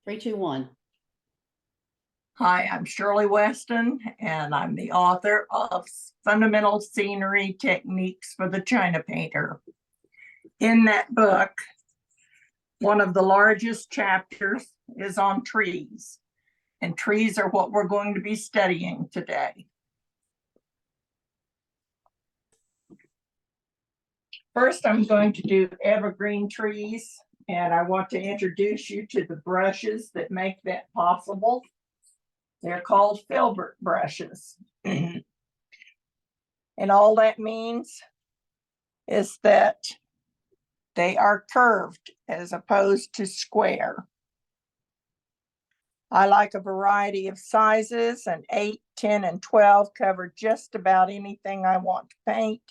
Three, two, one. Hi, I'm Shirley Weston, and I'm the author of Fundamental Scenery Techniques for the China Painter. In that book, one of the largest chapters is on trees, and trees are what we're going to be studying today. First, I'm going to do evergreen trees, and I want to introduce you to the brushes that make that possible. They're called filbert brushes. And all that means is that they are curved as opposed to square. I like a variety of sizes, and 8, 10, and 12 cover just about anything I want to paint.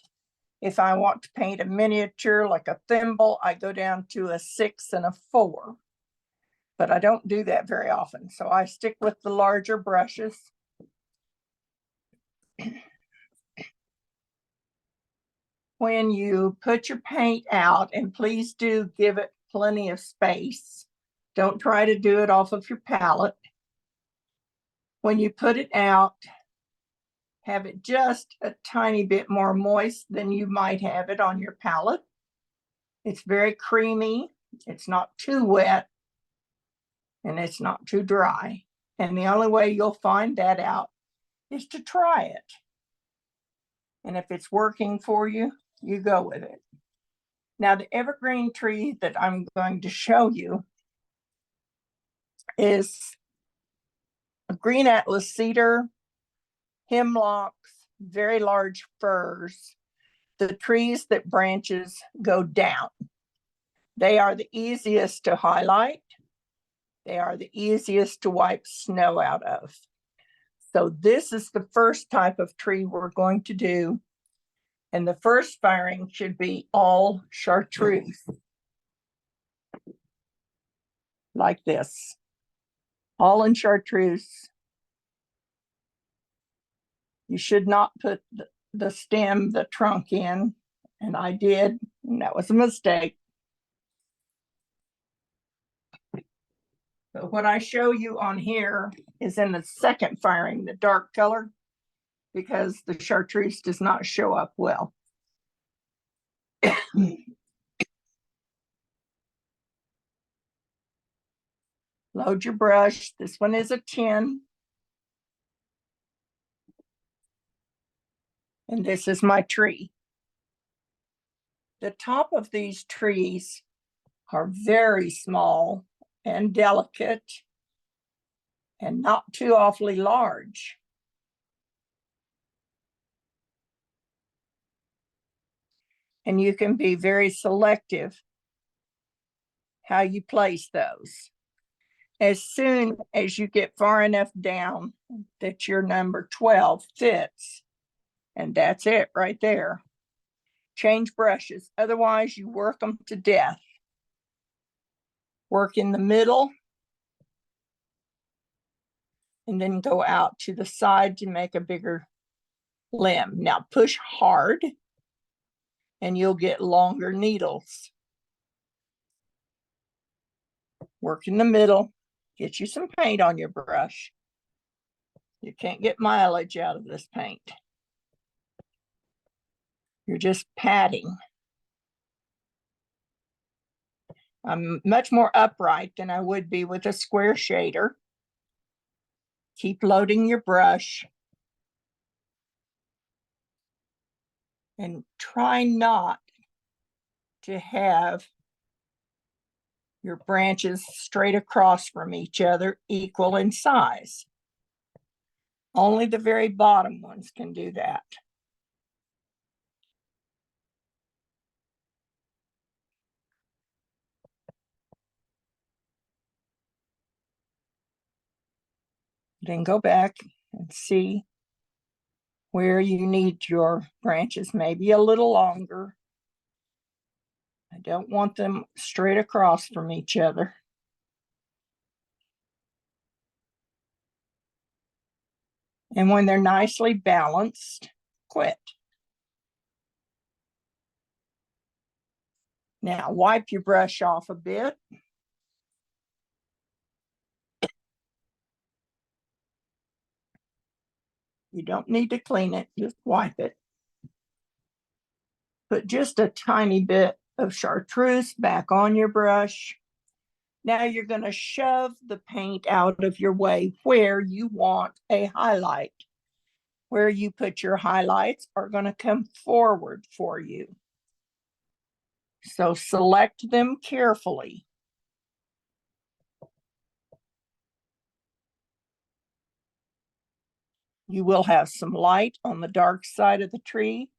If I want to paint a miniature like a thimble, I go down to a 6 and a 4. But I don't do that very often, so I stick with the larger brushes. When you put your paint out, and please do give it plenty of space. Don't try to do it off of your palette. When you put it out, have it just a tiny bit more moist than you might have it on your palette. It's very creamy. It's not too wet, and it's not too dry. And the only way you'll find that out is to try it. And if it's working for you, you go with it. Now, the evergreen tree that I'm going to show you is a green Atlas cedar, hemlocks, very large firs, the trees that branches go down. They are the easiest to highlight. They are the easiest to wipe snow out of. So this is the first type of tree we're going to do. And the first firing should be all chartreuse. Like this. All in chartreuse. You should not put the stem, the trunk in, and I did, and that was a mistake. But what I show you on here is in the second firing, the dark color, because the chartreuse does not show up well. Load your brush. This one is a 10. And this is my tree. The top of these trees are very small and delicate and not too awfully large. And you can be very selective how you place those. As soon as you get far enough down that your number 12 fits, and that's it right there, change brushes. Otherwise, you work them to death. Work in the middle, and then go out to the side to make a bigger limb. Now push hard, and you'll get longer needles. Work in the middle, get you some paint on your brush. You can't get mileage out of this paint. You're just patting. I'm much more upright than I would be with a square shader. Keep loading your brush. And try not to have your branches straight across from each other, equal in size. Only the very bottom ones can do that. Then go back and see where you need your branches, maybe a little longer. I don't want them straight across from each other. And when they're nicely balanced, quit. Now wipe your brush off a bit. You don't need to clean it, just wipe it. Put just a tiny bit of chartreuse back on your brush. Now you're going to shove the paint out of your way where you want a highlight. Where you put your highlights are going to come forward for you. So select them carefully. You will have some light on the dark side of the tree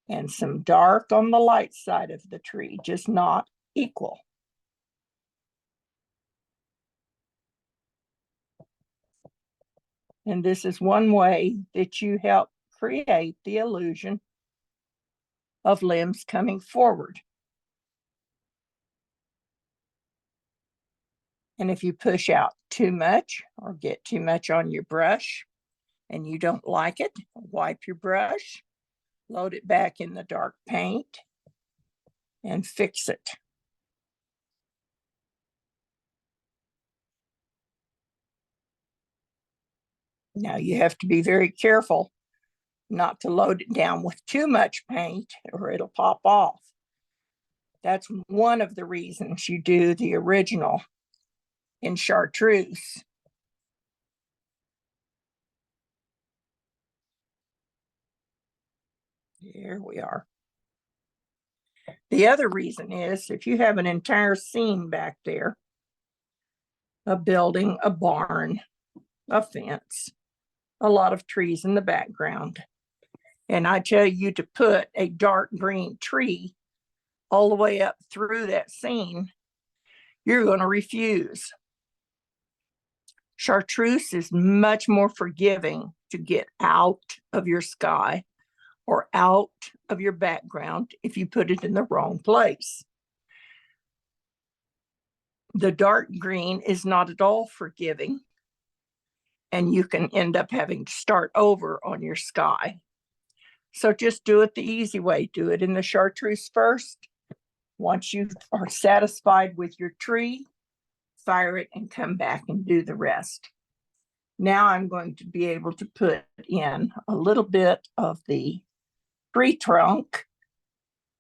and some dark on the light side of the tree, just not equal. And this is one way that you help create the illusion of limbs coming forward. And if you push out too much or get too much on your brush and you don't like it, wipe your brush, load it back in the dark paint, and fix it. Now you have to be very careful not to load it down with too much paint or it'll pop off. That's one of the reasons you do the original in chartreuse. Here we are. The other reason is if you have an entire scene back there, a building, a barn, a fence, a lot of trees in the background, and I tell you to put a dark green tree all the way up through that scene, you're going to refuse. Chartreuse is much more forgiving to get out of your sky or out of your background if you put it in the wrong place. The dark green is not at all forgiving, and you can end up having to start over on your sky. So just do it the easy way. Do it in the chartreuse first. Once you are satisfied with your tree, fire it and come back and do the rest. Now I'm going to be able to put in a little bit of the tree trunk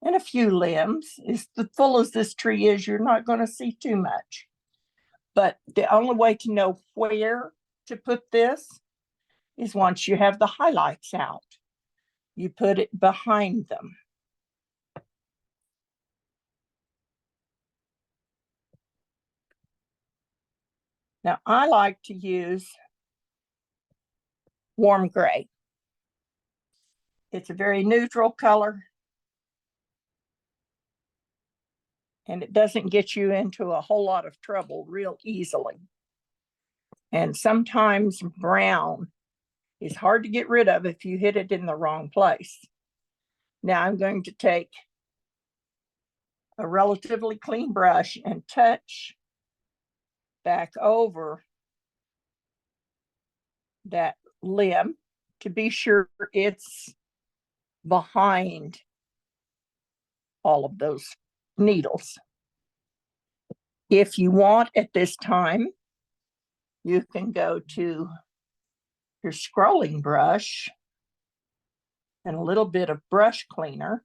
and a few limbs. As full as this tree is, you're not going to see too much. But the only way to know where to put this is once you have the highlights out. You put it behind them. Now, I like to use warm gray. It's a very neutral color, and it doesn't get you into a whole lot of trouble real easily. And sometimes brown is hard to get rid of if you hit it in the wrong place. Now I'm going to take a relatively clean brush and touch back over that limb to be sure it's behind all of those needles. If you want at this time, you can go to your scrolling brush and a little bit of brush cleaner.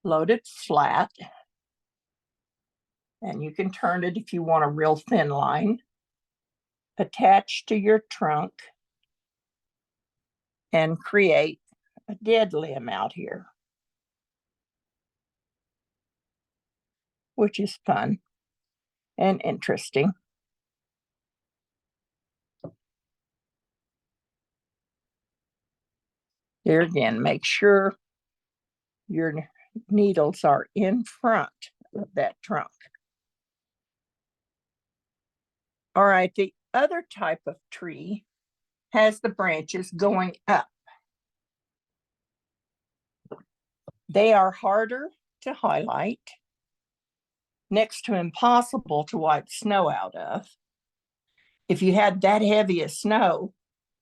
Load it flat. And you can turn it if you want a real thin line. Attach to your trunk and create a dead limb out here, which is fun and interesting. There again, make sure your needles are in front of that trunk. All right, the other type of tree has the branches going up. They are harder to highlight, next to impossible to wipe snow out of. If you had that heavy of snow,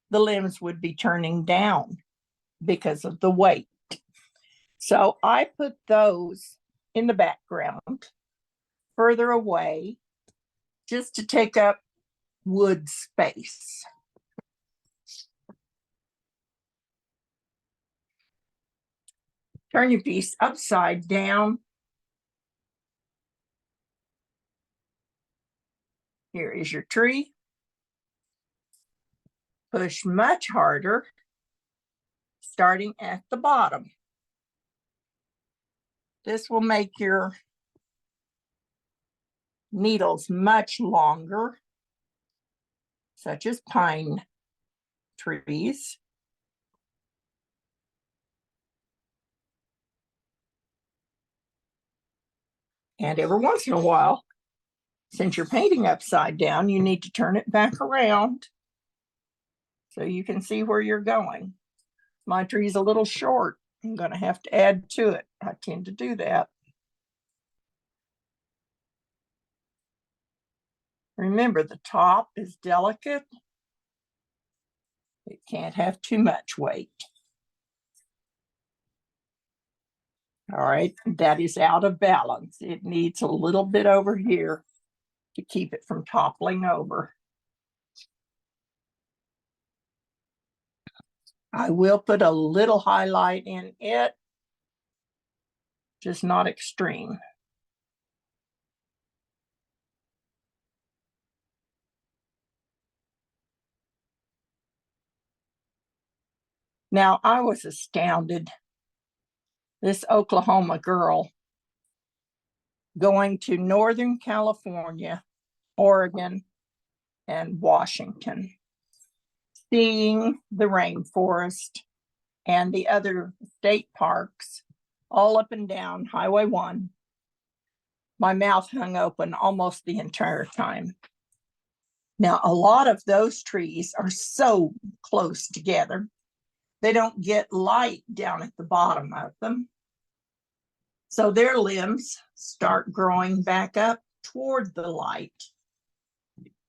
the limbs would be turning down because of the weight. So I put those in the background, further away, just to take up wood space. Turn your piece upside down. Here is your tree. Push much harder, starting at the bottom. This will make your needles much longer, such as pine trees. And every once in a while, since you're painting upside down, you need to turn it back around so you can see where you're going. My tree's a little short. I'm going to have to add to it. I tend to do that. Remember, the top is delicate. It can't have too much weight. All right, that is out of balance. It needs a little bit over here to keep it from toppling over. I will put a little highlight in it, just not extreme. Now, I was astounded. This Oklahoma girl going to Northern California, Oregon, and Washington, seeing the rainforest and the other state parks all up and down Highway 1. My mouth hung open almost the entire time. Now, a lot of those trees are so close together, they don't get light down at the bottom of them. So their limbs start growing back up toward the light.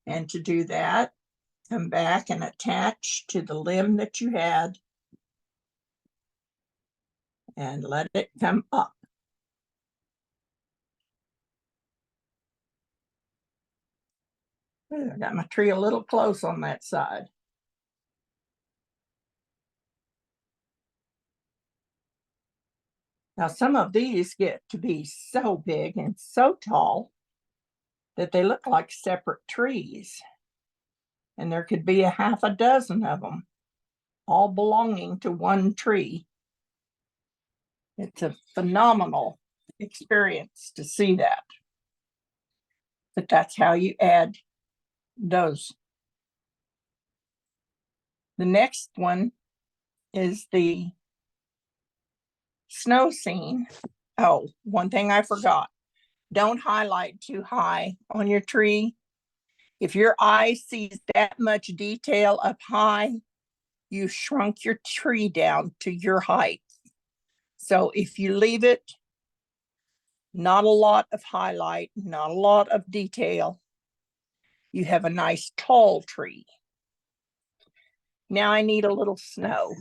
And to do that, come back and attach to the limb that you had and let it come up. I got my tree a little close on that side. Now, some of these get to be so big and so tall that they look like separate trees. And there could be a half a dozen of them, all belonging to one tree. It's a phenomenal experience to see that. But that's how you add those. The next one is the snow scene. Oh, one thing I forgot. Don't highlight too high on your tree. If your eye sees that much detail up high, you shrunk your tree down to your height. So if you leave it, not a lot of highlight, not a lot of detail, you have a nice tall tree. Now I need a little snow.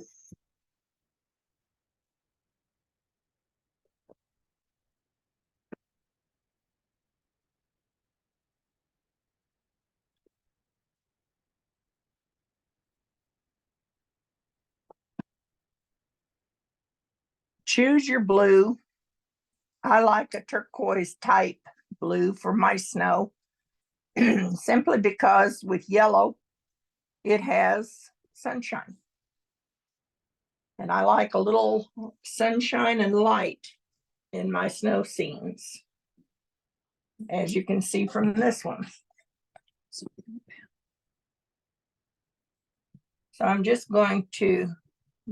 Choose your blue. I like a turquoise type blue for my snow, simply because with yellow, it has sunshine. And I like a little sunshine and light in my snow scenes, as you can see from this one. So I'm just going to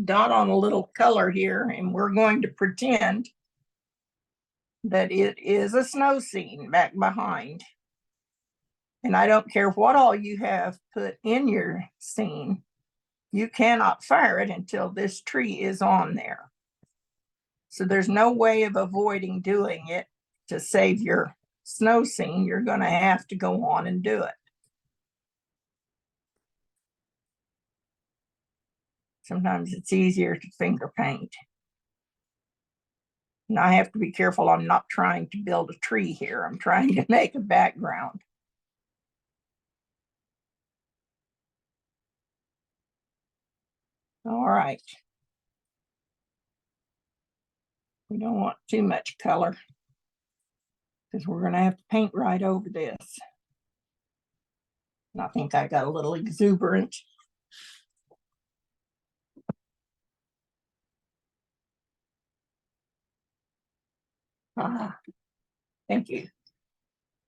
dot on a little color here, and we're going to pretend that it is a snow scene back behind. And I don't care what all you have put in your scene, you cannot fire it until this tree is on there. So there's no way of avoiding doing it. To save your snow scene, you're going to have to go on and do it. Sometimes it's easier to finger paint. And I have to be careful. I'm not trying to build a tree here. I'm trying to make a background. All right. We don't want too much color because we're going to have to paint right over this. And I think I got a little exuberant. Thank you.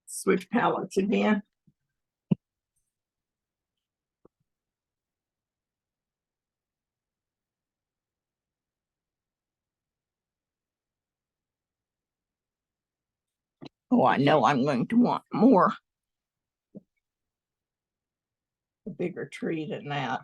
Switch palettes again. Oh, I know I'm going to want more. A bigger tree than that.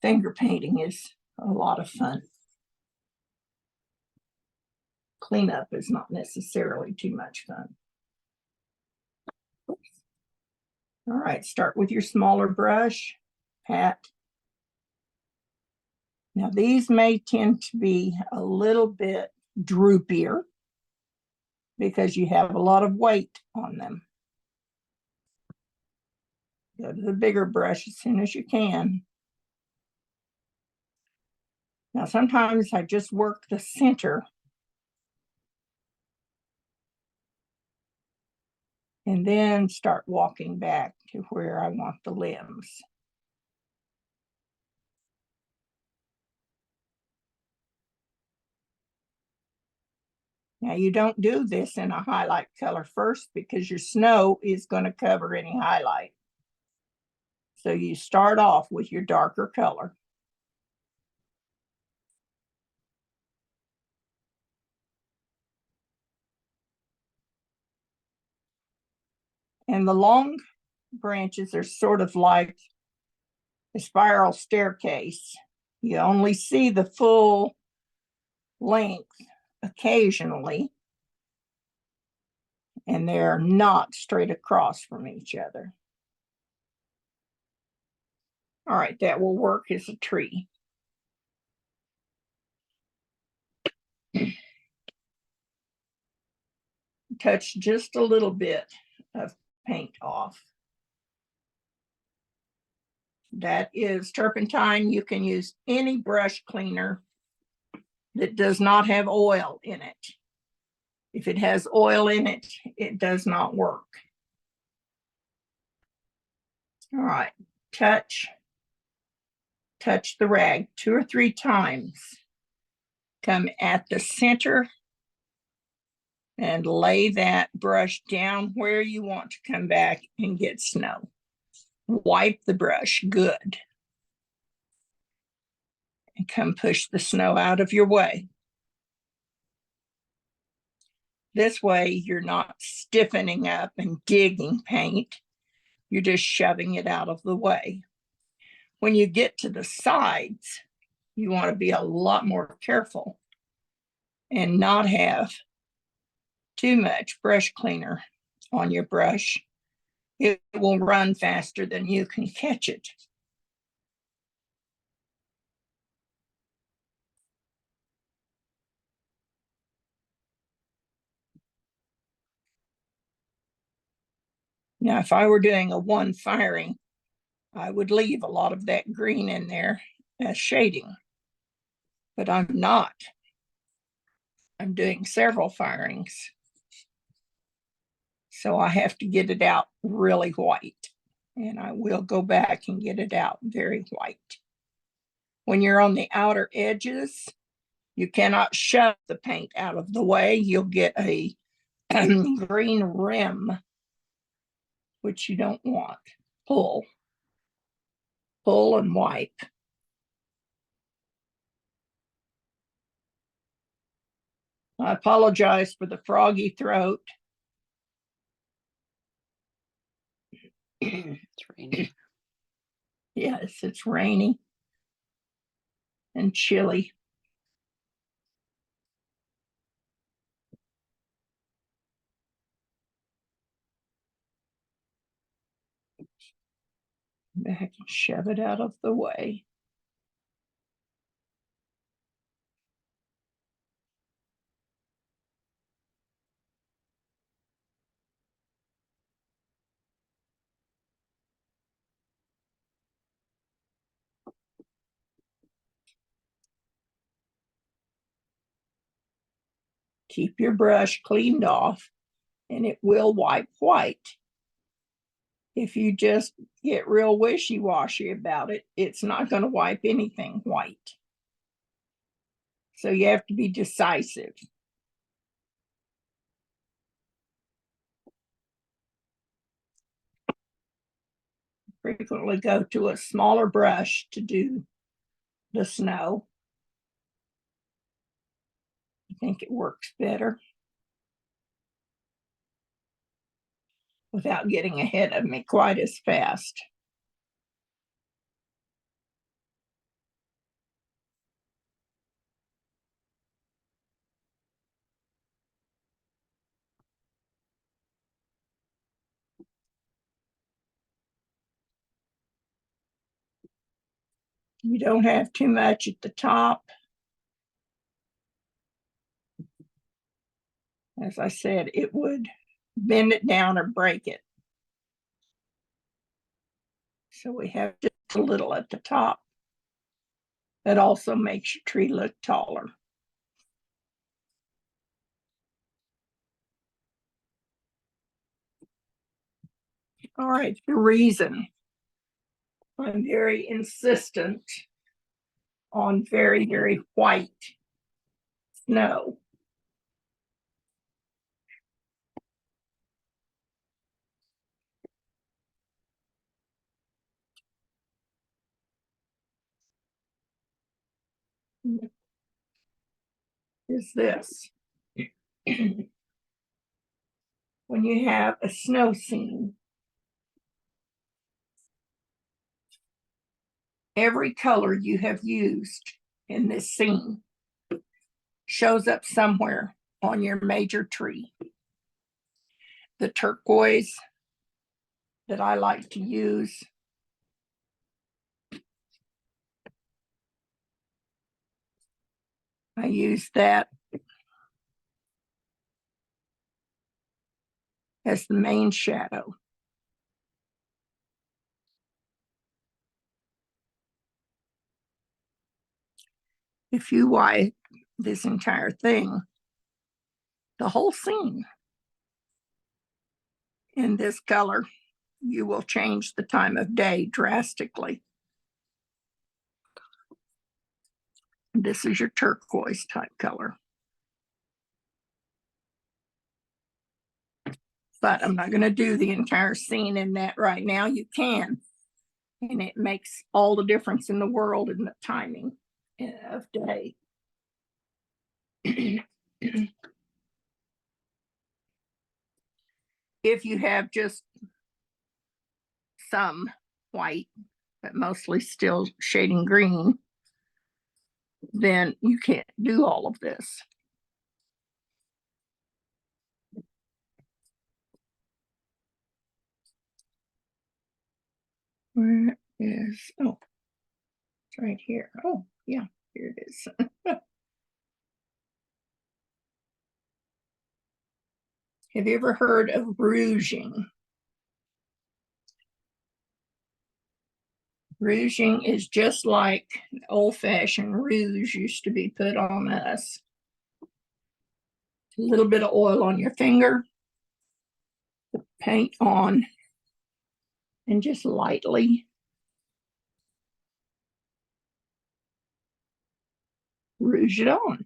Finger painting is a lot of fun. Cleanup is not necessarily too much fun. All right, start with your smaller brush, pat. Now these may tend to be a little bit droopier because you have a lot of weight on them. Go to the bigger brush as soon as you can. Now sometimes I just work the center and then start walking back to where I want the limbs. Now you don't do this in a highlight color first because your snow is going to cover any highlight. So you start off with your darker color. And the long branches are sort of like a spiral staircase. You only see the full length occasionally, and they're not straight across from each other. All right, that will work as a tree. Touch just a little bit of paint off. That is turpentine. You can use any brush cleaner that does not have oil in it. If it has oil in it, it does not work. All right, touch the rag 2 or 3 times. Come at the center and lay that brush down where you want to come back and get snow. Wipe the brush good. And come push the snow out of your way. This way, you're not stiffening up and digging paint. You're just shoving it out of the way. When you get to the sides, you want to be a lot more careful and not have too much brush cleaner on your brush. It will run faster than you can catch it. Now, if I were doing a one firing, I would leave a lot of that green in there as shading, but I'm not. I'm doing several firings. So I have to get it out really white, and I will go back and get it out very white. When you're on the outer edges, you cannot shove the paint out of the way. You'll get a green rim, which you don't want. Pull and wipe. I apologize for the froggy throat. It's rainy. Yes, it's rainy and chilly. Back and shove it out of the way. Keep your brush cleaned off and it will wipe white. If you just get real wishy-washy about it, it's not going to wipe anything white. So you have to be decisive. Frequently go to a smaller brush to do the snow. I think it works better without getting ahead of me quite as fast. You don't have too much at the top. As I said, it would bend it down or break it. So we have just a little at the top. That also makes your tree look taller. All right, the reason I'm very insistent on very, very white snow is this. When you have a snow scene, every color you have used in this scene shows up somewhere on your major tree. The turquoise that I like to use I use that as the main shadow. If you wipe this entire thing, the whole scene in this color, you will change the time of day drastically. This is your turquoise type color. But I'm not going to do the entire scene in that right now. You can. And it makes all the difference in the world in the timing of day. If you have just some white, but mostly still shading green, then you can't do all of this. Where is, oh, it's right here. Oh, yeah, here it is. Have you ever heard of rouging? Rouging is just like old-fashioned rouge used to be put on us. A little bit of oil on your finger, paint on, and just lightly rouge it on.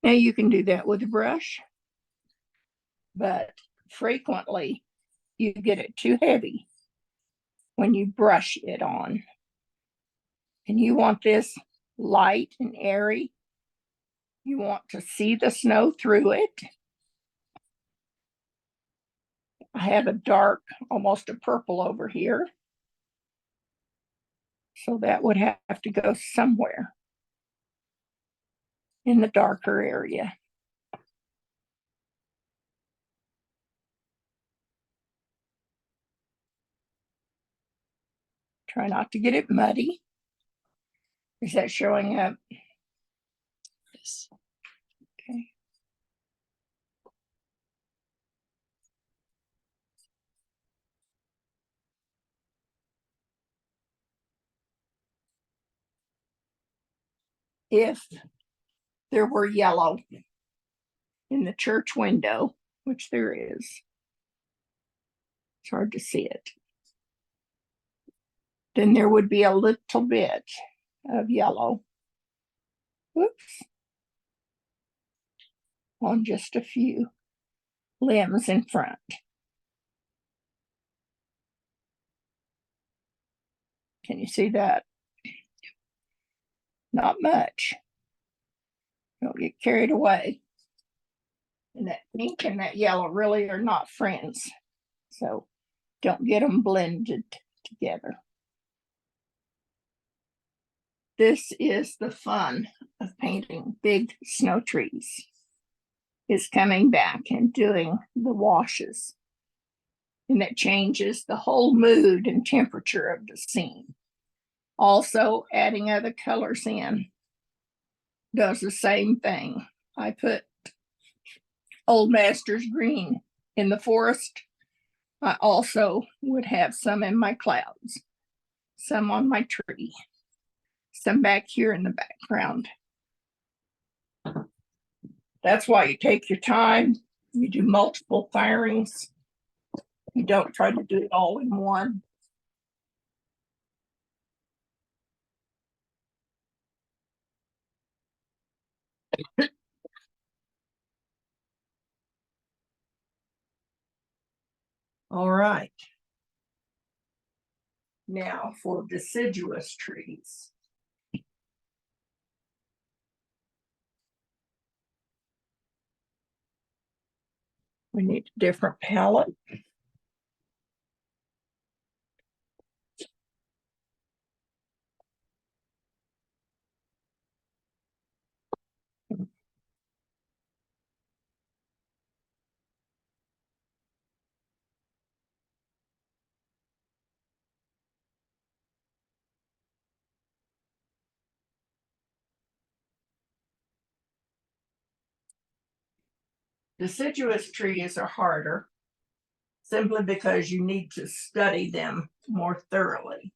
Now you can do that with a brush, but frequently you get it too heavy when you brush it on. And you want this light and airy. You want to see the snow through it. I have a dark, almost a purple over here. So that would have to go somewhere in the darker area. Try not to get it muddy. Is that showing up? Yes. Okay. If there were yellow in the church window, which there is. It's hard to see it. Then there would be a little bit of yellow. Whoops. On just a few limbs in front. Can you see that? Not much. Don't get carried away. And that pink and that yellow really are not friends. So don't get them blended together. This is the fun of painting big snow trees, is coming back and doing the washes. And that changes the whole mood and temperature of the scene. Also, adding other colors in does the same thing. I put Old Masters green in the forest. I also would have some in my clouds, some on my tree, some back here in the background. That's why you take your time. You do multiple firings. You don't try to do it all in one. All right. Now for deciduous trees. We need a different palette. Deciduous trees are harder simply because you need to study them more thoroughly.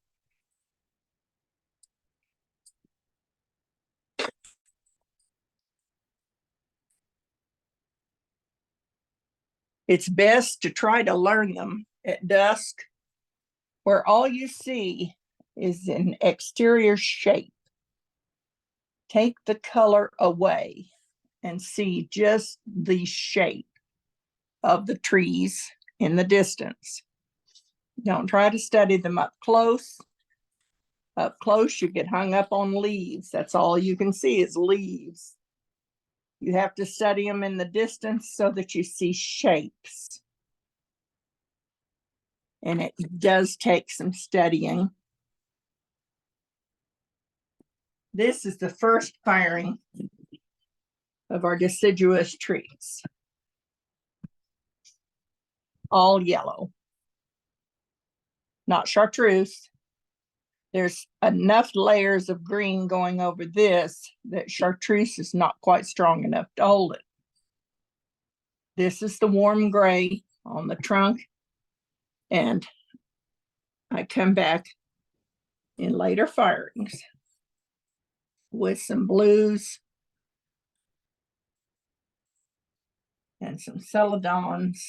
It's best to try to learn them at dusk, where all you see is an exterior shape. Take the color away and see just the shape of the trees in the distance. Don't try to study them up close. Up close, you get hung up on leaves. That's all you can see is leaves. You have to study them in the distance so that you see shapes. And it does take some studying. This is the first firing of our deciduous trees. All yellow. Not chartreuse. There's enough layers of green going over this that chartreuse is not quite strong enough to hold it. This is the warm gray on the trunk. And I come back in later firings with some blues and some celadons.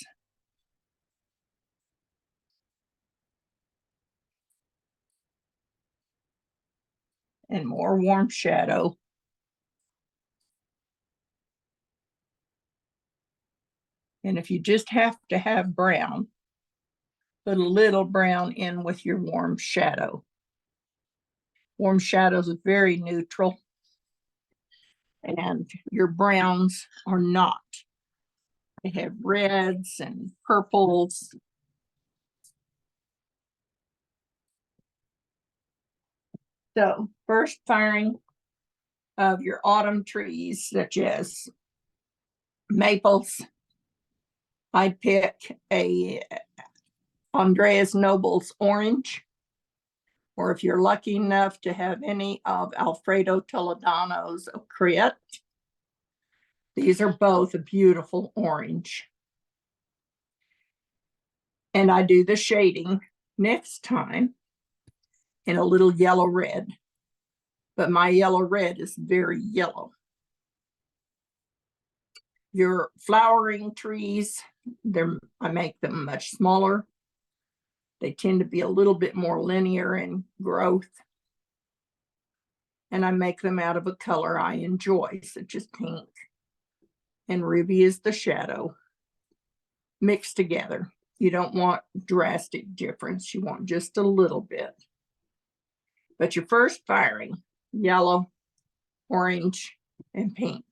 And more warm shadow. And if you just have to have brown, put a little brown in with your warm shadow. Warm shadows are very neutral, and your browns are not. They have reds and purples. So first firing of your autumn trees, such as maples, I pick a Andreas Noble's orange, or if you're lucky enough to have any of Alfredo Toledano's Ocrit. These are both a beautiful orange. And I do the shading next time in a little yellow red. But my yellow red is very yellow. Your flowering trees, I make them much smaller. They tend to be a little bit more linear in growth. And I make them out of a color I enjoy, such as pink. And ruby is the shadow mixed together. You don't want drastic difference. You want just a little bit. But your first firing, yellow, orange, and pink.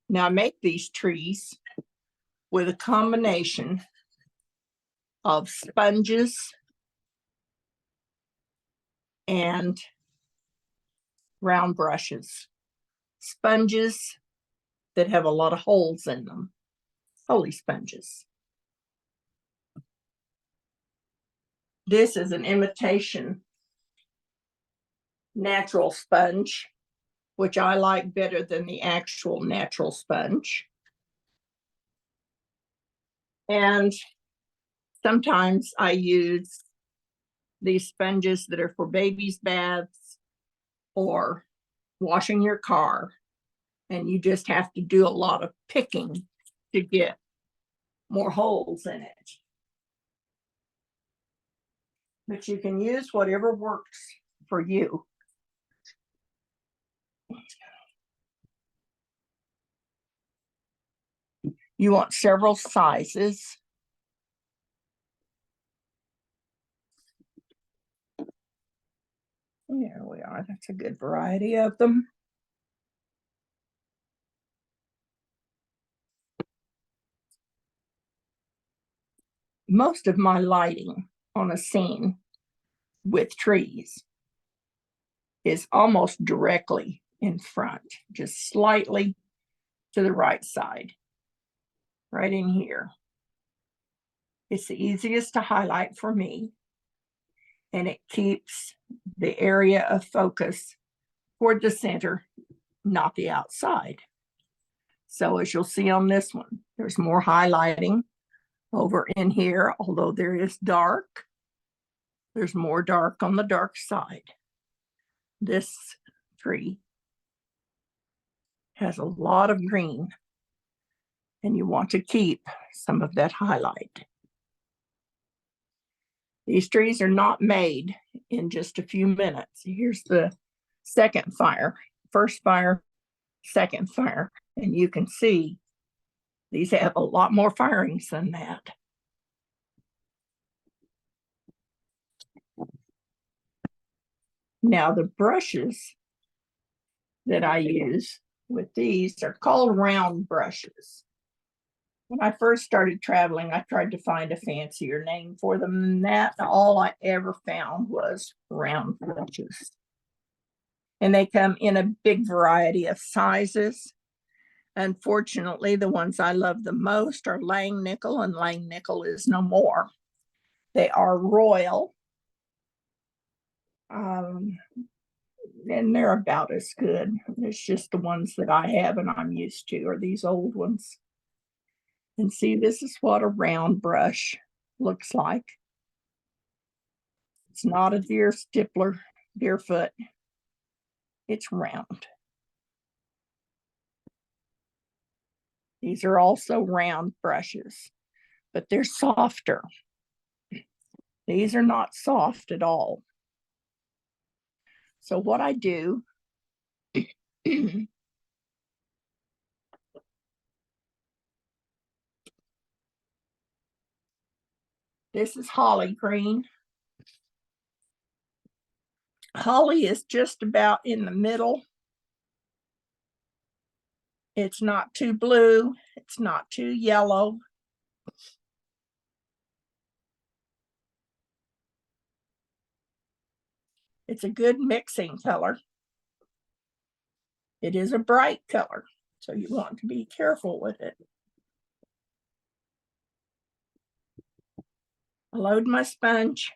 Now I make these trees with a combination of sponges and round brushes. Sponges that have a lot of holes in them, holy sponges. This is an imitation natural sponge, which I like better than the actual natural sponge. And sometimes I use these sponges that are for babies' baths or washing your car. And you just have to do a lot of picking to get more holes in it. But you can use whatever works for you. You want several sizes. There we are. That's a good variety of them. Most of my lighting on a scene with trees is almost directly in front, just slightly to the right side, right in here. It's the easiest to highlight for me, and it keeps the area of focus toward the center, not the outside. So as you'll see on this one, there's more highlighting over in here, although there is dark. There's more dark on the dark side. This tree has a lot of green, and you want to keep some of that highlight. These trees are not made in just a few minutes. Here's the second fire, first fire, second fire, and you can see these have a lot more firings than that. Now the brushes that I use with these are called round brushes. When I first started traveling, I tried to find a fancier name for them than that. All I ever found was round brushes. And they come in a big variety of sizes. Unfortunately, the ones I love the most are Lang Nickel, and Lang Nickel is no more. They are royal. And they're about as good. It's just the ones that I have and I'm used to are these old ones. And see, this is what a round brush looks like. It's not a deer stippler, deer foot. It's round. These are also round brushes, but they're softer. These are not soft at all. So what I do, this is holly green. Holly is just about in the middle. It's not too blue. It's not too yellow. It's a good mixing color. It is a bright color, so you want to be careful with it. I load my sponge.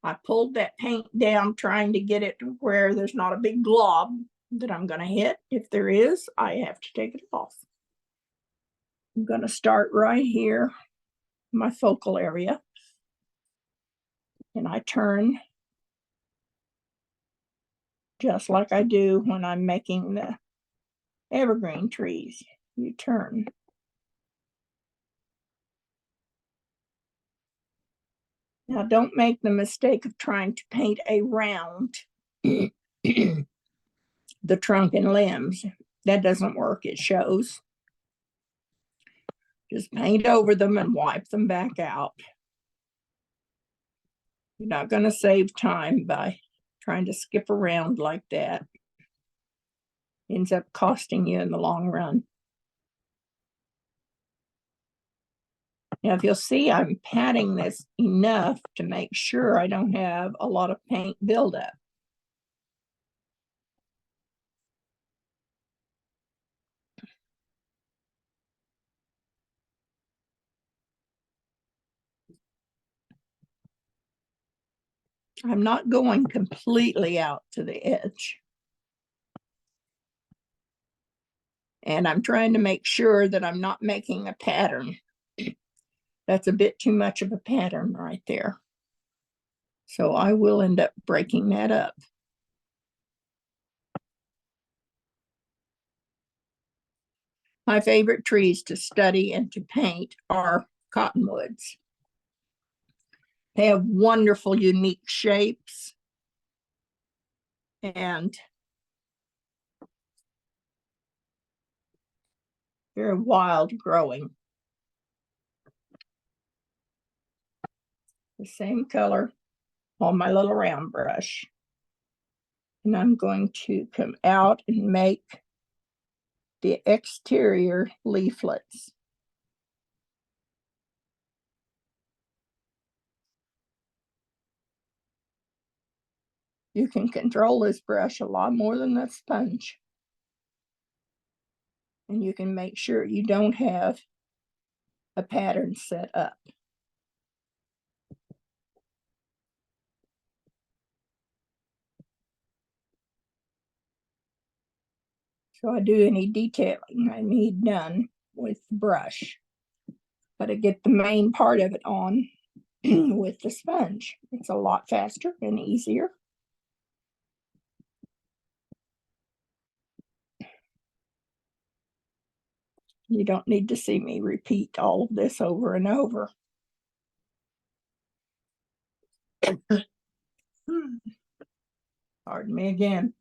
I pulled that paint down, trying to get it to where there's not a big glob that I'm going to hit. If there is, I have to take it off. I'm going to start right here, my focal area, and I turn just like I do when I'm making the evergreen trees. You turn. Now, don't make the mistake of trying to paint around the trunk and limbs. That doesn't work, it shows. Just paint over them and wipe them back out. You're not going to save time by trying to skip around like that. Ends up costing you in the long run. Now, if you'll see, I'm patting this enough to make sure I don't have a lot of paint buildup. I'm not going completely out to the edge. And I'm trying to make sure that I'm not making a pattern. That's a bit too much of a pattern right there. So I will end up breaking that up. My favorite trees to study and to paint are cottonwoods. They have wonderful, unique shapes and very wild growing. The same color on my little round brush. And I'm going to come out and make the exterior leaflets. You can control this brush a lot more than that sponge. And you can make sure you don't have a pattern set up. So I do any detailing I need done with the brush, but I get the main part of it on with the sponge. It's a lot faster and easier. You don't need to see me repeat all of this over and over. Pardon me again.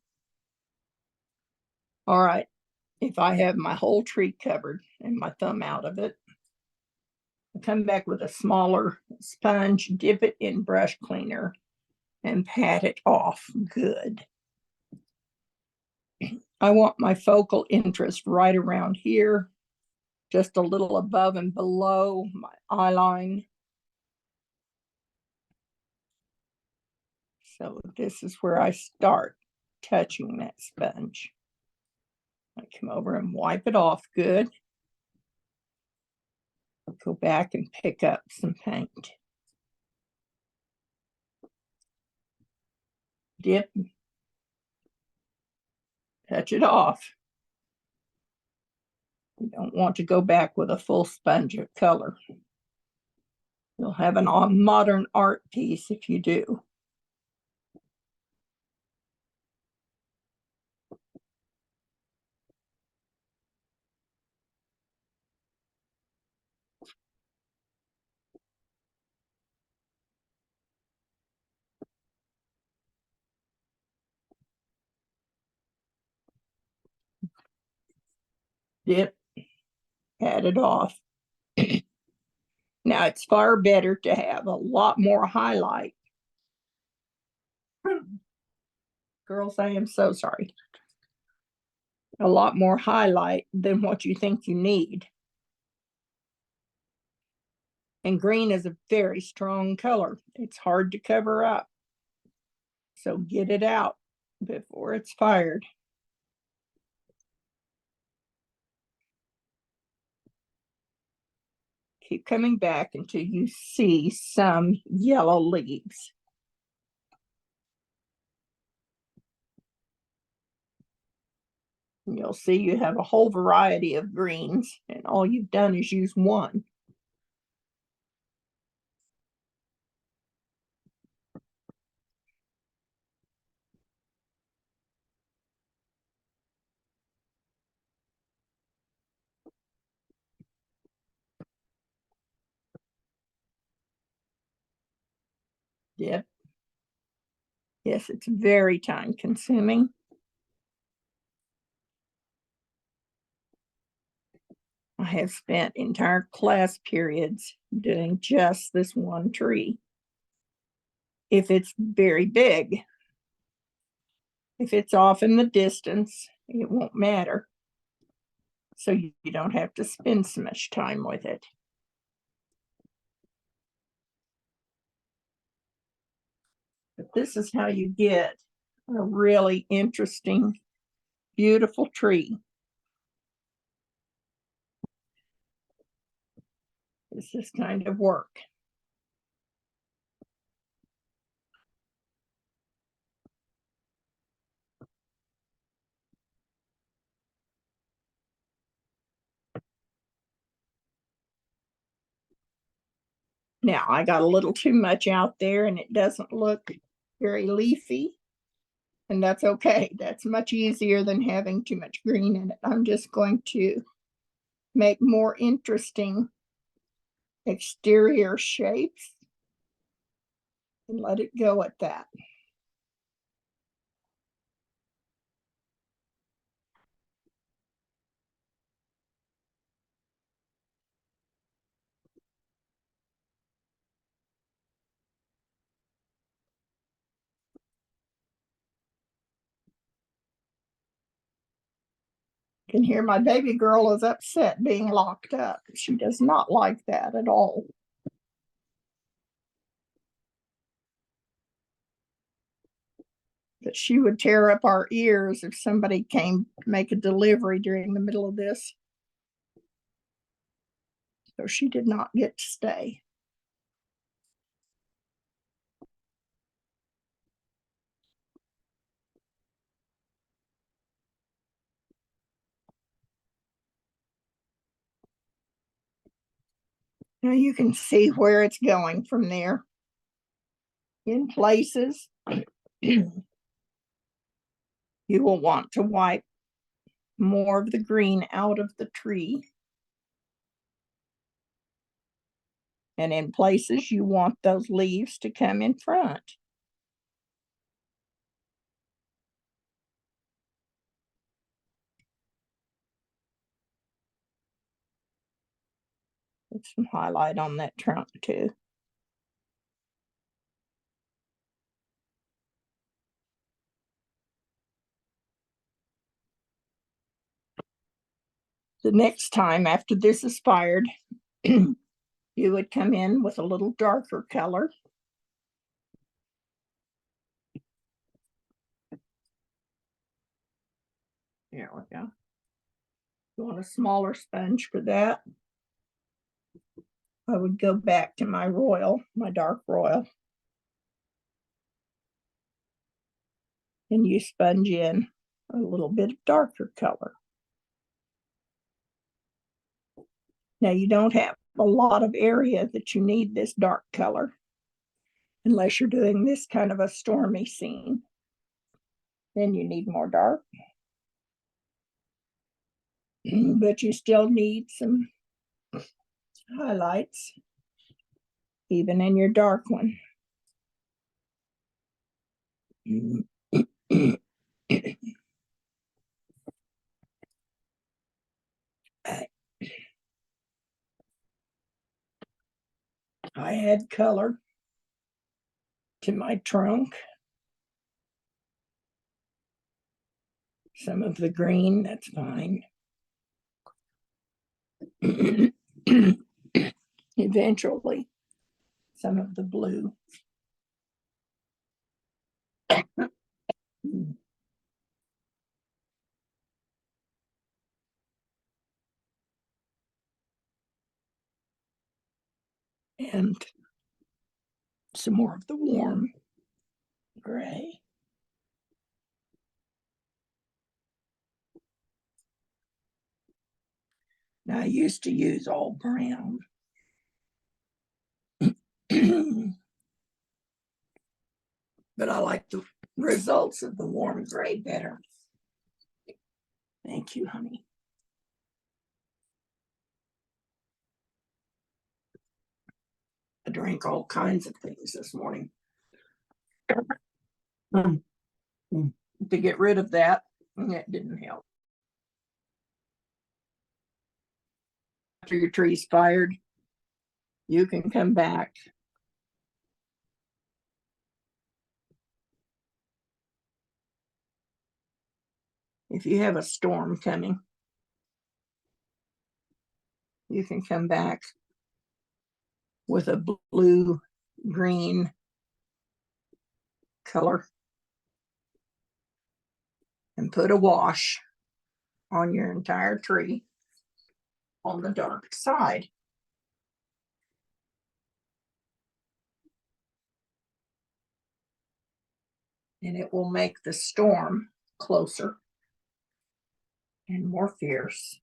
All right, if I have my whole tree covered and my thumb out of it, I come back with a smaller sponge, dip it in brush cleaner, and pat it off good. I want my focal interest right around here, just a little above and below my eye line. So this is where I start touching that sponge. I come over and wipe it off good. Go back and pick up some paint. Dip, touch it off. You don't want to go back with a full sponge of color. You'll have a modern art piece if you do. Dip, pat it off. Now it's far better to have a lot more highlight. Girls, I am so sorry. A lot more highlight than what you think you need. And green is a very strong color. It's hard to cover up. So get it out before it's fired. Keep coming back until you see some yellow leaves. And you'll see you have a whole variety of greens, and all you've done is use one. Yep. Yes, it's very time consuming. I have spent entire class periods doing just this one tree. If it's very big, if it's off in the distance, it won't matter. So you don't have to spend so much time with it. But this is how you get a really interesting, beautiful tree. It's this kind of work. Now I got a little too much out there and it doesn't look very leafy, and that's okay. That's much easier than having too much green in it. I'm just going to make more interesting exterior shapes and let it go at that. You can hear my baby girl is upset being locked up. She does not like that at all. That she would tear up our ears if somebody came to make a delivery during the middle of this. So she did not get to stay. Now you can see where it's going from there. In places, you will want to wipe more of the green out of the tree. And in places, you want those leaves to come in front. Put some highlight on that trunk too. The next time after this is fired, you would come in with a little darker color. There we go. You want a smaller sponge for that? I would go back to my royal, my dark royal, and you sponge in a little bit of darker color. Now you don't have a lot of area that you need this dark color unless you're doing this kind of a stormy scene. Then you need more dark. But you still need some highlights, even in your dark one. I add color to my trunk. Some of the green, that's fine. Eventually, some of the blue. And some more of the warm gray. Now, I used to use all brown. But I like the results of the warm gray better. Thank you, honey. I drank all kinds of things this morning. to get rid of that, and that didn't help. After your tree's fired, you can come back. If you have a storm coming, you can come back with a blue green color and put a wash on your entire tree on the dark side. And it will make the storm closer and more fierce.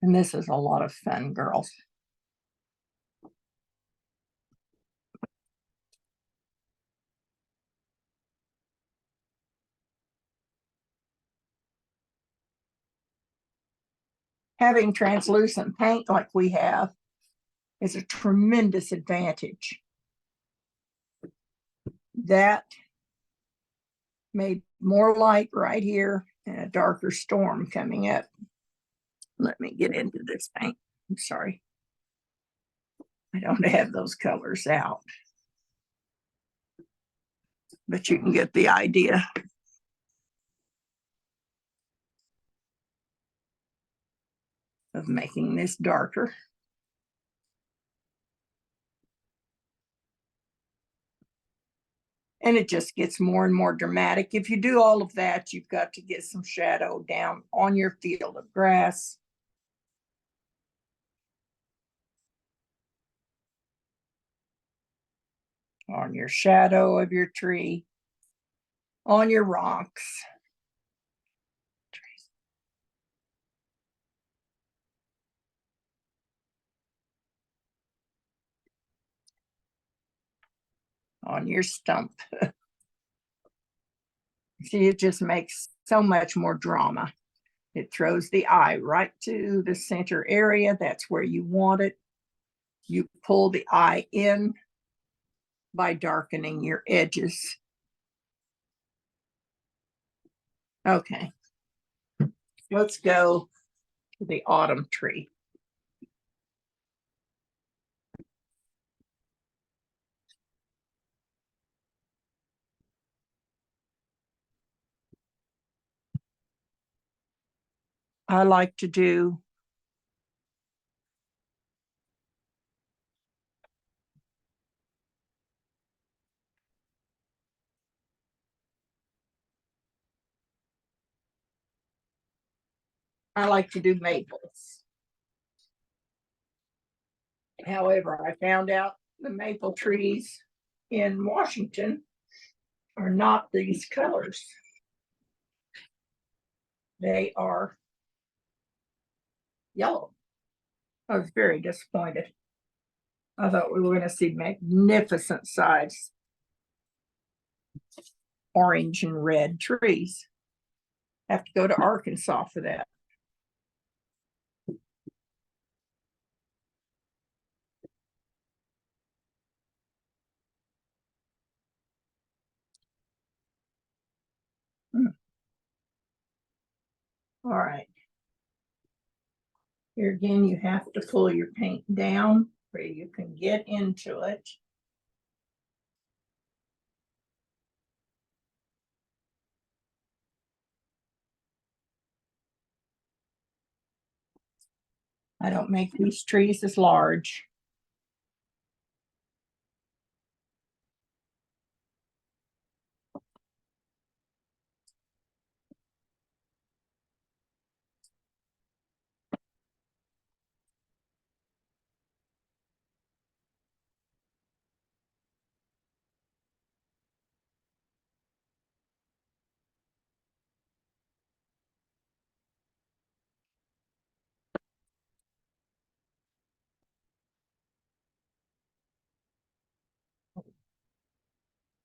And this is a lot of fun, girls. Having translucent paint like we have is a tremendous advantage. That made more light right here and a darker storm coming up. Let me get into this paint. I'm sorry. I don't have those colors out, but you can get the idea. Of making this darker. And it just gets more and more dramatic. If you do all of that, you've got to get some shadow down on your field of grass. On your shadow of your tree, on your rocks. On your stump. See, it just makes so much more drama. It throws the eye right to the center area. That's where you want it. You pull the eye in by darkening your edges. Okay, let's go to the autumn tree. I like to do maples. However, I found out the maple trees in Washington are not these colors. They are yellow. I was very disappointed. I thought we were going to see magnificent size orange and red trees. Have to go to Arkansas for that. All right. Here again, you have to pull your paint down where you can get into it. I don't make these trees as large.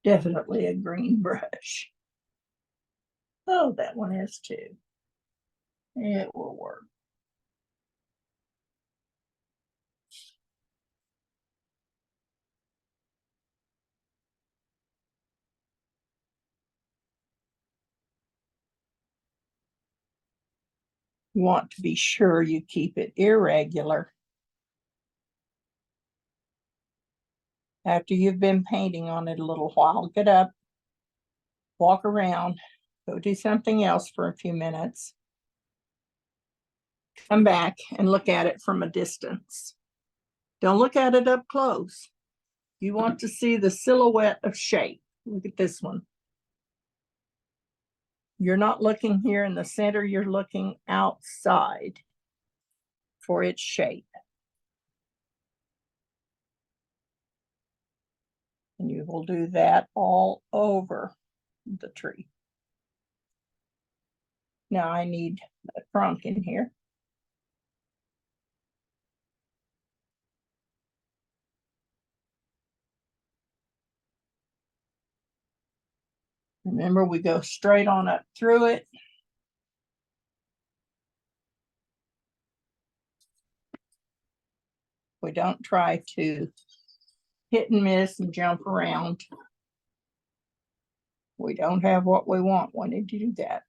Definitely a green brush. Oh, that one is too. It will work. You want to be sure you keep it irregular. After you've been painting on it a little while, get up, walk around, go do something else for a few minutes. Come back and look at it from a distance. Don't look at it up close. You want to see the silhouette of shape. Look at this one. You're not looking here in the center, you're looking outside for its shape. And you will do that all over the tree. Now I need a trunk in here. Remember, we go straight on up through it. We don't try to hit and miss and jump around. We don't have what we want when you do that.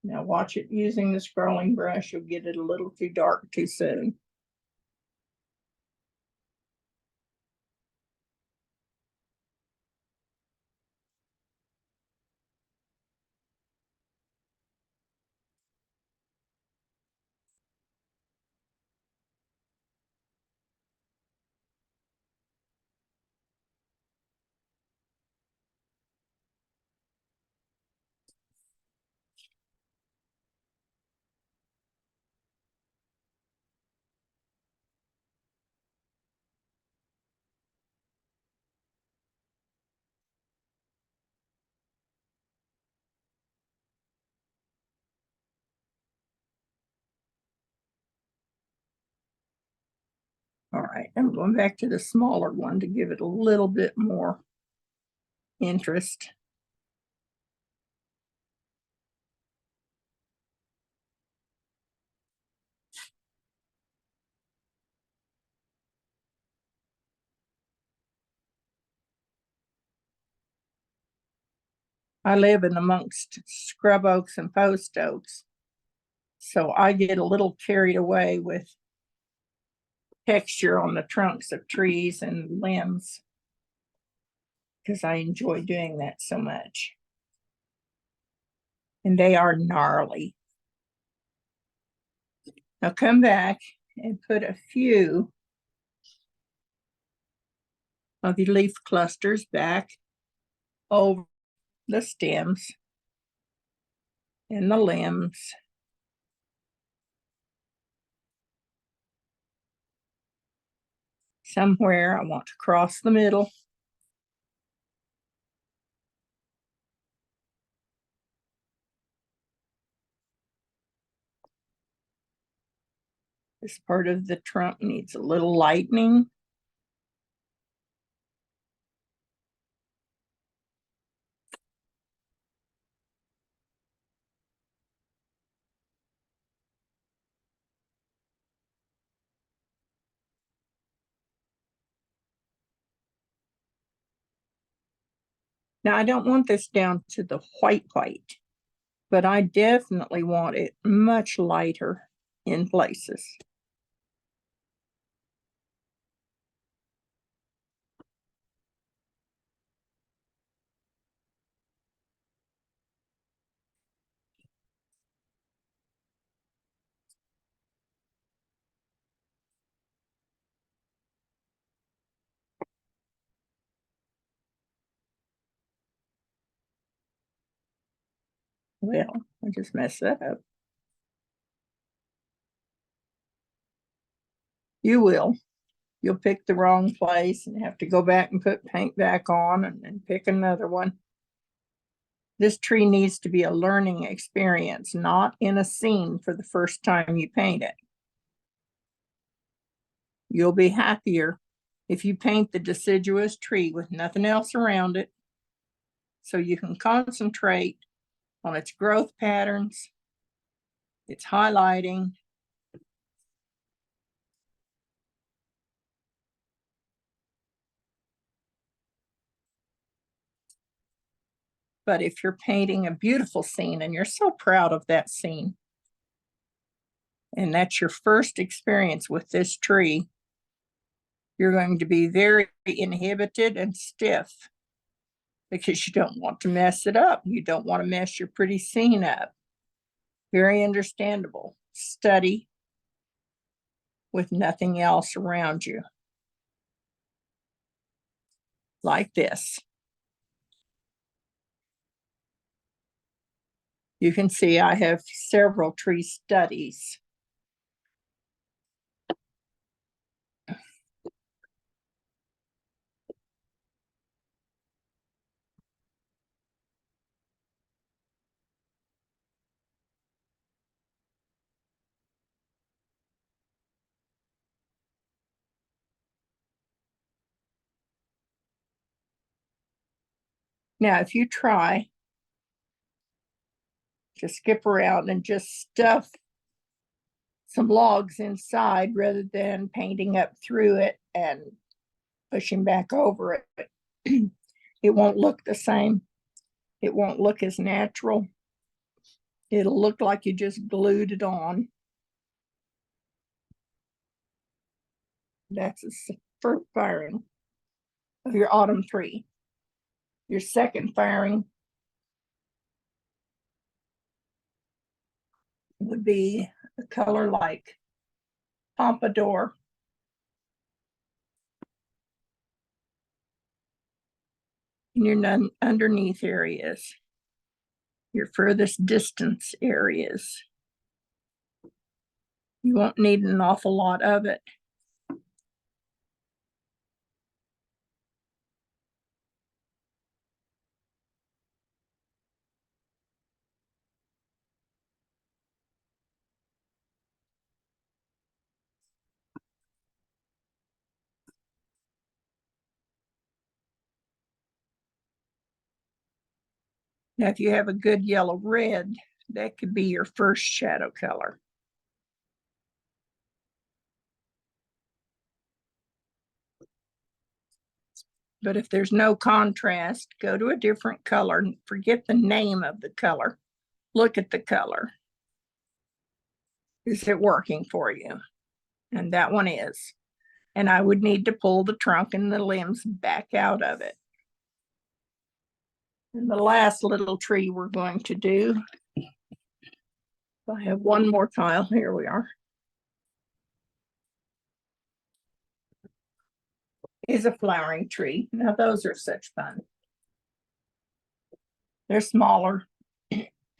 Now watch it using the scrolling brush. You'll get it a little too dark too soon. All right, I'm going back to the smaller one to give it a little bit more interest. I live in amongst scrub oaks and post oaks, so I get a little carried away with texture on the trunks of trees and limbs because I enjoy doing that so much. And they are gnarly. Now come back and put a few of the leaf clusters back over the stems and the limbs. Somewhere I want to cross the middle. This part of the trunk needs a little lightening. Now I don't want this down to the white, but I definitely want it much lighter in places. Well, I just messed that up. You will. You'll pick the wrong place and have to go back and put paint back on and pick another one. This tree needs to be a learning experience, not in a scene for the first time you paint it. You'll be happier if you paint the deciduous tree with nothing else around it, so you can concentrate on its growth patterns, its highlighting, but if you're painting a beautiful scene and you're so proud of that scene, and that's your first experience with this tree, you're going to be very inhibited and stiff because you don't want to mess it up. You don't want to mess your pretty scene up. Very understandable. Study with nothing else around you. Like this. You can see I have several tree studies. Now, if you try to skip around and just stuff some logs inside rather than painting up through it and pushing back over it, it won't look the same. It won't look as natural. It'll look like you just glued it on. That's the first firing of your autumn tree. Your second firing would be a color like pompadour. In your underneath areas, your furthest distance areas. You won't need an awful lot of it. Now, if you have a good yellow red, that could be your first shadow color. But if there's no contrast, go to a different color. Forget the name of the color. Look at the color. Is it working for you? And that one is. And I would need to pull the trunk and the limbs back out of it. And the last little tree we're going to do, I have one more tile. Here we are. Is a flowering tree. Now those are such fun. They're smaller.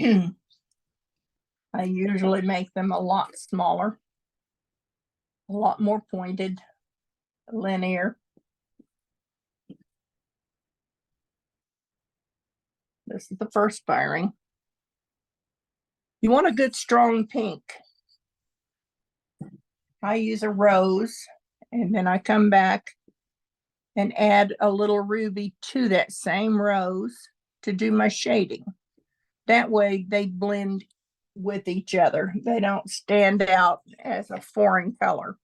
I usually make them a lot smaller, a lot more pointed, linear. This is the first firing. You want a good strong pink. I use a rose, and then I come back and add a little ruby to that same rose to do my shading. That way they blend with each other. They don't stand out as a foreign color.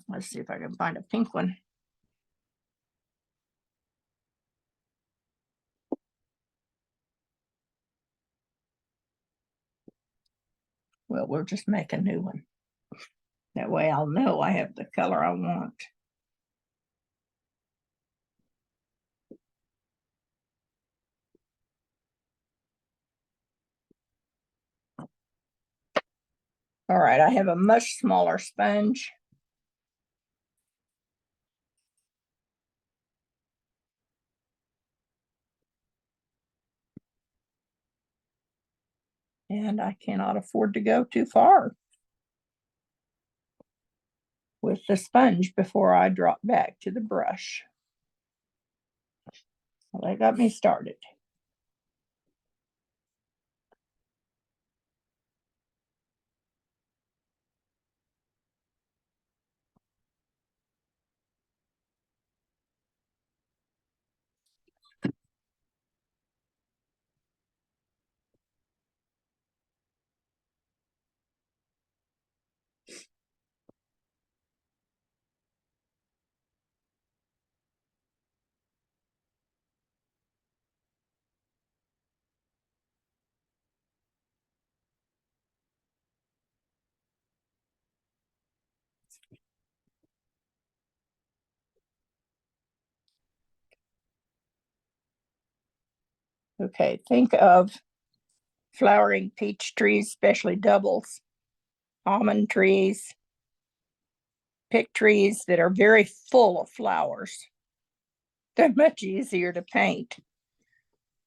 Let's see if I can find a pink one. Well, we'll just make a new one. That way I'll know I have the color I want. All right, I have a much smaller sponge. And I cannot afford to go too far with the sponge before I drop back to the brush. Well, they got me started. Okay, think of flowering peach trees, especially doubles, almond trees, pick trees that are very full of flowers. They're much easier to paint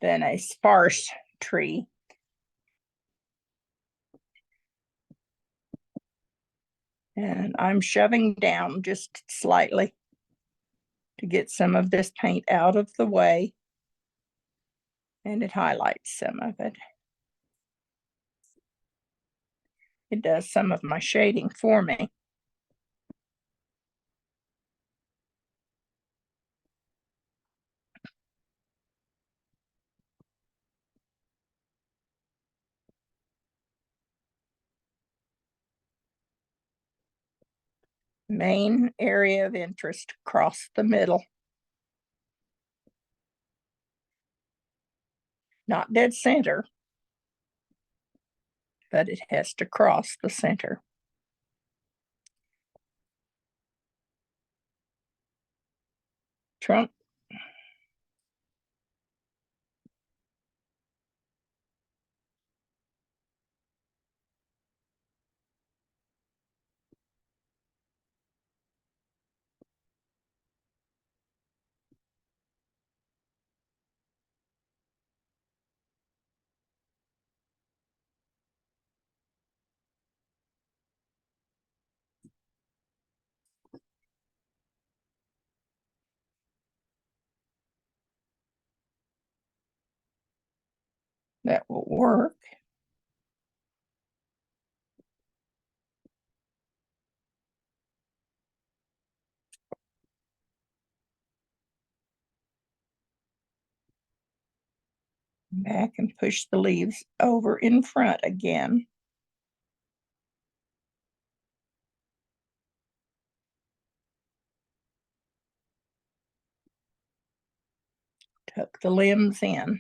than a sparse tree. And I'm shoving down just slightly to get some of this paint out of the way. And it highlights some of it. It does some of my shading for me. Main area of interest across the middle. Not dead center, but it has to cross the center. Trunk. That will work. Back and push the leaves over in front again. Tuck the limbs in.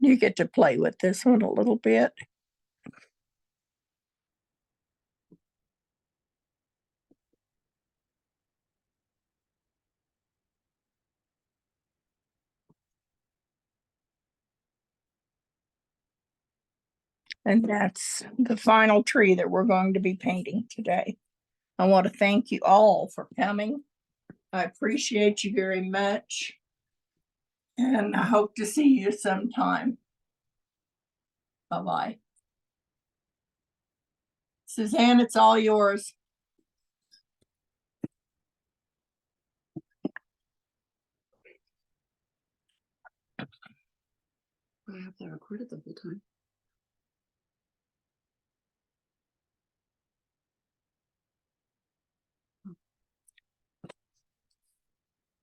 You get to play with this one a little bit. And that's the final tree that we're going to be painting today. I want to thank you all for coming. I appreciate you very much. And I hope to see you sometime. Bye-bye. Suzanne, it's all yours. I have that recorded the whole time.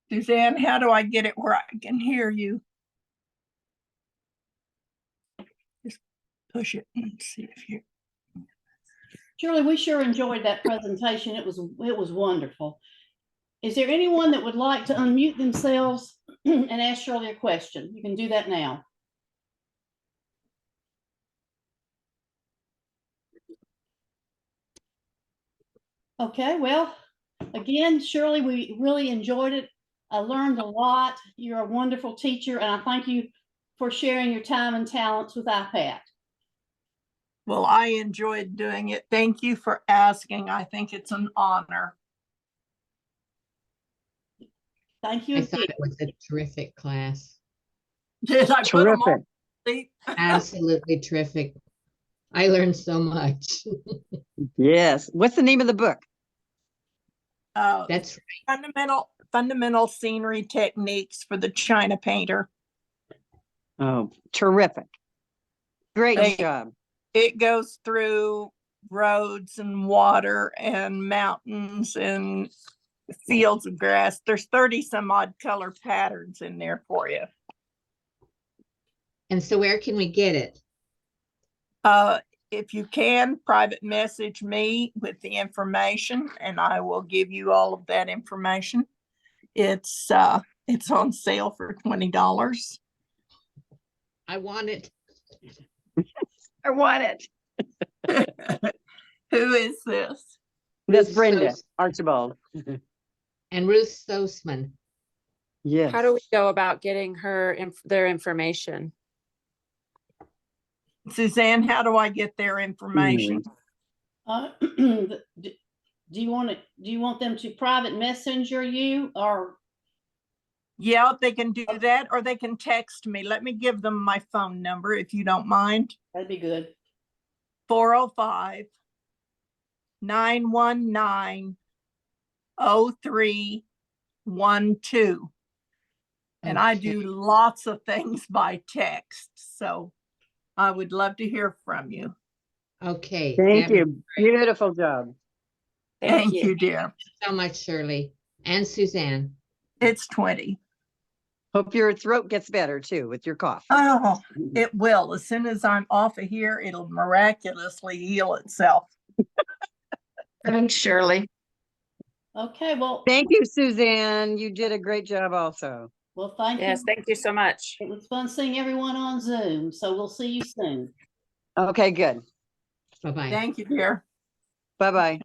Suzanne, how do I get it where I can hear you? Just push it and see if you. Shirley, we sure enjoyed that presentation. It was wonderful. Is there anyone that would like to unmute themselves and ask Shirley a question? You can do that now. Okay, well, again, Shirley, we really enjoyed it. I learned a lot. You're a wonderful teacher, and I thank you for sharing your time and talents with iPad. Well, I enjoyed doing it. Thank you for asking. I think it's an honor. Thank you. I thought it was a terrific class. Did I put them Terrific. on? See? Absolutely terrific. I learned so much. Yes. What's the name of the book? That's Fundamental scenery techniques for the China painter. Oh, terrific. Great Hey. job. It goes through roads and water and mountains and fields of grass. There's 30 some odd color patterns in there for you. And so where can we get it? If you can, private message me with the information and I will give you all of that information. It's on sale for $20. I want it. I want it. Who is this? That's Ruth Brenda Sos- Archibald. And Ruth Sosman. Yes. How do we go about getting their information? Suzanne, how do I get their information? Do you want them to private messenger you, or Yeah, they can do that or they can text me. Let me give them my phone number if you don't mind. that'd be good. 405-919-0312. And I do lots of things by text, so I would love to hear from you. Okay. Thank that was you. Beautiful job. Thank you, dear. so much, Shirley and Suzanne. It's 20. Hope your throat gets better too with your cough. Oh, it will. As soon as I'm off of here, it'll miraculously heal itself. Thanks, Shirley. Okay, well, Thank you, Suzanne. You did a great job also. thank Yes, you. thank you so much. It was fun seeing everyone on Zoom, so we'll see you soon. Okay, good. Bye-bye. Thank you, dear. Bye-bye.